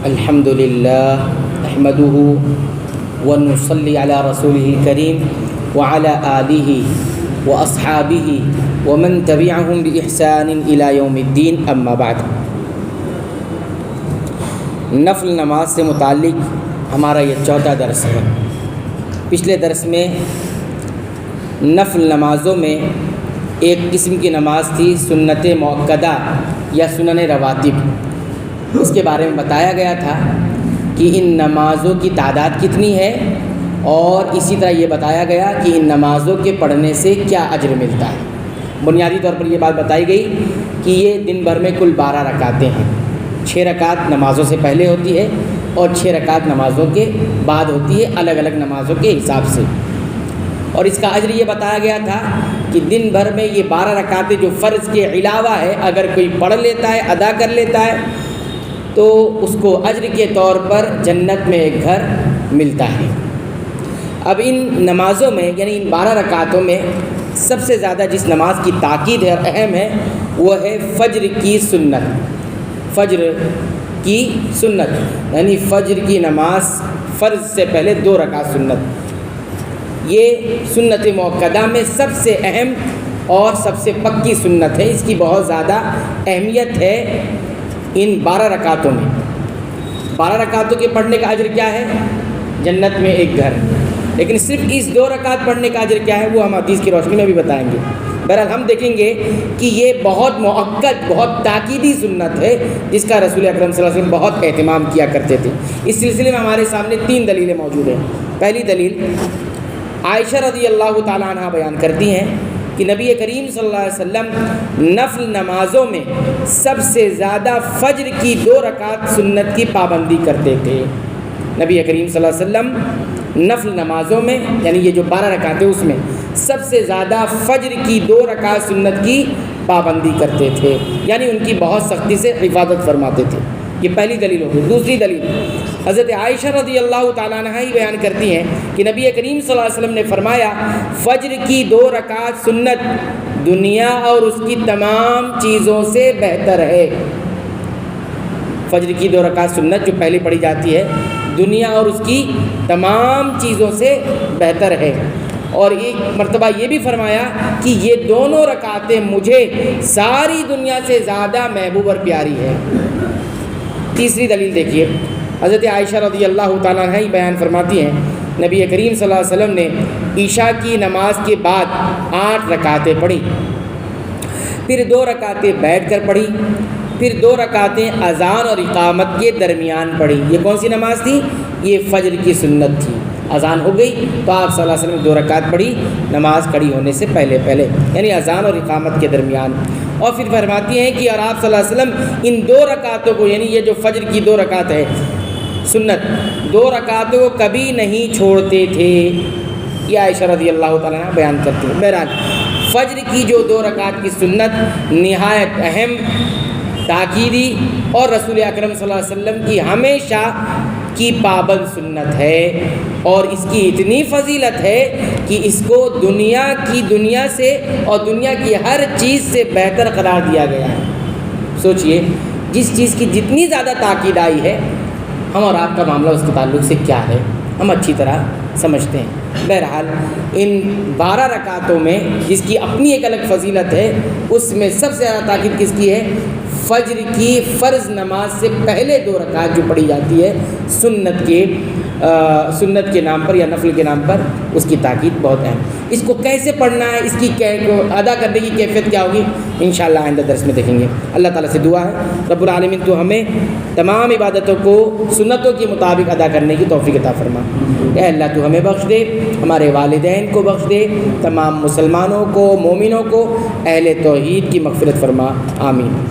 الحمد للہ نحمده ونصلی علی رسولہ الکریم وعلی آلہ واصحابہ ومن تبعہم بإحسان الی یوم الدین، اما بعد۔ نفل نماز سے متعلق ہمارا یہ چوتھا درس ہے۔ پچھلے درس میں نفل نمازوں میں ایک قسم کی نماز تھی سنت مؤکدہ یا سنن رواتب، اس کے بارے میں بتایا گیا تھا کہ ان نمازوں کی تعداد کتنی ہے، اور اسی طرح یہ بتایا گیا کہ ان نمازوں کے پڑھنے سے کیا اجر ملتا ہے۔ بنیادی طور پر یہ بات بتائی گئی کہ یہ دن بھر میں کل 12 رکعتیں ہیں، 6 رکعت نمازوں سے پہلے ہوتی ہے اور 6 رکعت نمازوں کے بعد ہوتی ہے، الگ الگ نمازوں کے حساب سے۔ اور اس کا اجر یہ بتایا گیا تھا کہ دن بھر میں یہ 12 رکعتیں جو فرض کے علاوہ ہے، اگر کوئی پڑھ لیتا ہے، ادا کر لیتا ہے، تو اس کو اجر کے طور پر جنت میں ایک گھر ملتا ہے۔ اب ان نمازوں میں یعنی ان 12 رکعتوں میں سب سے زیادہ جس نماز کی تاکید ہے اور اہم ہے وہ ہے فجر کی سنت۔ فجر کی سنت یعنی فجر کی نماز فرض سے پہلے 2 رکعت سنت، یہ سنت مؤکدہ میں سب سے اہم اور سب سے پکی سنت ہے۔ اس کی بہت زیادہ اہمیت ہے ان 12 رکعتوں میں۔ 12 رکعتوں کے پڑھنے کا اجر کیا ہے؟ جنت میں ایک گھر۔ لیکن صرف اس 2 رکعت پڑھنے کا اجر کیا ہے وہ ہم حدیث کی روشنی میں بھی بتائیں گے۔ بہرحال ہم دیکھیں گے کہ یہ بہت مؤکد، بہت تاکیدی سنت ہے جس کا رسول اکرم صلی اللہ علیہ وسلم بہت اہتمام کیا کرتے تھے۔ اس سلسلے میں ہمارے سامنے 3 دلیلیں موجود ہیں۔ پہلی دلیل عائشہ رضی اللہ تعالیٰ عنہ بیان کرتی ہیں کہ نبی کریم صلی اللہ علیہ وسلم نفل نمازوں میں سب سے زیادہ فجر کی 2 رکعت سنت کی پابندی کرتے تھے۔ نبی کریم صلی اللہ علیہ وسلم نفل نمازوں میں یعنی یہ جو 12 رکعتیں اس میں سب سے زیادہ فجر کی 2 رکعت سنت کی پابندی کرتے تھے، یعنی ان کی بہت سختی سے حفاظت فرماتے تھے۔ یہ پہلی دلیل ہوگی۔ دوسری دلیل حضرت عائشہ رضی اللہ تعالیٰ عنہ ہی بیان کرتی ہیں کہ نبی کریم صلی اللہ علیہ وسلم نے فرمایا فجر کی 2 رکعت سنت دنیا اور اس کی تمام چیزوں سے بہتر ہے۔ فجر کی 2 رکعت سنت جو پہلے پڑھی جاتی ہے دنیا اور اس کی تمام چیزوں سے بہتر ہے۔ اور ایک مرتبہ یہ بھی فرمایا کہ یہ دونوں رکعتیں مجھے ساری دنیا سے زیادہ محبوب اور پیاری ہے۔ تیسری دلیل دیکھیے، حضرت عائشہ رضی اللہ تعالیٰ عنہ بیان فرماتی ہیں نبی کریم صلی اللہ علیہ وسلم نے عشاء کی نماز کے بعد 8 رکعتیں پڑھی، پھر 2 رکعتیں بیٹھ کر پڑھی، پھر 2 رکعتیں اذان اور اقامت کے درمیان پڑھی۔ یہ کون سی نماز تھی؟ یہ فجر کی سنت تھی۔ اذان ہو گئی تو آپ صلی اللہ علیہ وسلم نے 2 رکعت پڑھی نماز کھڑی ہونے سے پہلے یعنی اذان اور اقامت کے درمیان۔ اور پھر فرماتی ہیں کہ اور آپ صلی اللہ علیہ وسلم ان 2 رکعتوں کو یعنی یہ جو فجر کی 2 رکعت ہے سنت، 2 رکعتوں کو کبھی نہیں چھوڑتے تھے۔ یہ عائشہ رضی اللہ تعالیٰ عنہ بیان کرتی ہیں۔ بہرحال فجر کی جو 2 رکعت کی سنت نہایت اہم، تاکیدی اور رسول اکرم صلی اللہ علیہ وسلم کی ہمیشہ کی پابند سنت ہے، اور اس کی اتنی فضیلت ہے کہ اس کو دنیا سے اور دنیا کی ہر چیز سے بہتر قرار دیا گیا ہے۔ سوچئے جس چیز کی جتنی زیادہ تاکید آئی ہے، ہم اور آپ کا معاملہ اس کے تعلق سے کیا ہے ہم اچھی طرح سمجھتے ہیں۔ بہرحال ان 12 رکعتوں میں جس کی اپنی ایک الگ فضیلت ہے، اس میں سب سے زیادہ تاکید کس کی ہے؟ فجر کی فرض نماز سے پہلے 2 رکعت جو پڑھی جاتی ہے سنت کے نام پر یا نفل کے نام پر، اس کی تاکید بہت اہم۔ اس کو کیسے پڑھنا ہے، اس کی ادا کرنے کی کیفیت کیا ہوگی، انشاءاللہ آئندہ درس میں دیکھیں گے۔ اللہ تعالیٰ سے دعا ہے رب العالمین تو ہمیں تمام عبادتوں کو سنتوں کے مطابق ادا کرنے کی توفیق عطا فرما۔ اے اللہ تو ہمیں بخش دے، ہمارے والدین کو بخش دے، تمام مسلمانوں کو، مومنوں کو، اہل توحید کی مغفرت فرما، آمین۔